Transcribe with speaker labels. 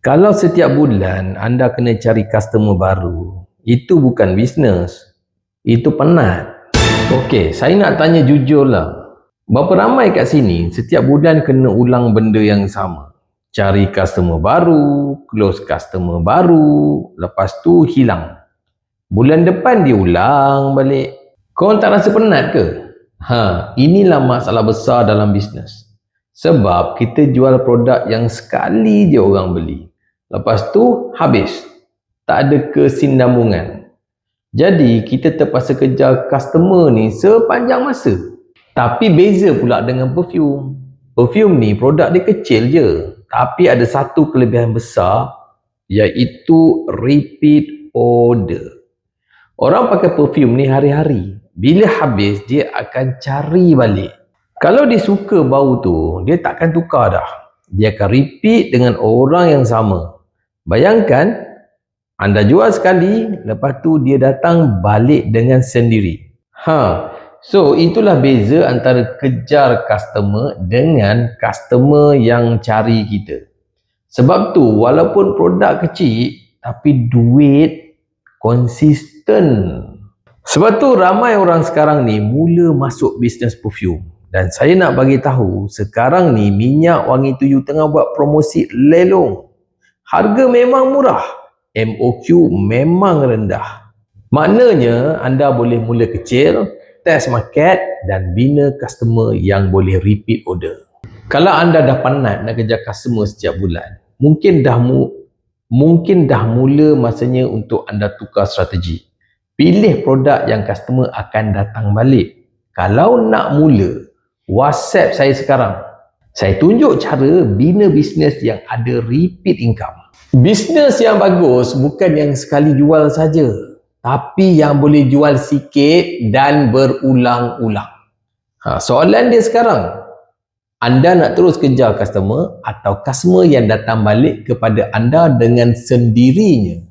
Speaker 1: Kalau setiap bulan anda kena cari customer baru, itu bukan bisnes, itu penat. Okey, saya nak tanya jujur lah. Berapa ramai kat sini setiap bulan kena ulang benda yang sama? Cari customer baru, close customer baru, lepas tu hilang. Bulan depan dia ulang balik. Korang tak rasa penat ke? Inilah masalah besar dalam bisnes. Sebab kita jual produk yang sekali je orang beli. Lepas tu habis. Tak ada kesinambungan. Jadi kita terpaksa kejar customer ni sepanjang masa. Tapi beza pula dengan perfume. Perfume ni produk dia kecil je. Tapi ada satu kelebihan besar, iaitu repeat order. Orang pakai perfume ni hari-hari. Bila habis, dia akan cari balik. Kalau dia suka bau tu, dia takkan tukar dah. Dia akan repeat dengan orang yang sama. Bayangkan, anda jual sekali, lepas tu dia datang balik dengan sendiri. So, itulah beza antara kejar customer dengan customer yang cari kita. Sebab tu, walaupun produk kecil, tapi duit konsisten. Sebab tu ramai orang sekarang ni mula masuk bisnes perfume. Dan saya nak bagi tahu, sekarang ni minyak wangi tuyu tengah buat promosi lelong. Harga memang murah, MOQ memang rendah. Maknanya anda boleh mula kecil, test market dan bina customer yang boleh repeat order. Kalau anda dah penat nak kejar customer setiap bulan, mungkin dah mula masanya untuk anda tukar strategi. Pilih produk yang customer akan datang balik. Kalau nak mula, WhatsApp saya sekarang. Saya tunjuk cara bina bisnes yang ada repeat income. Bisnes yang bagus bukan yang sekali jual saja, tapi yang boleh jual sikit dan berulang-ulang. Soalan dia sekarang, anda nak terus kejar customer atau customer yang datang balik kepada anda dengan sendirinya?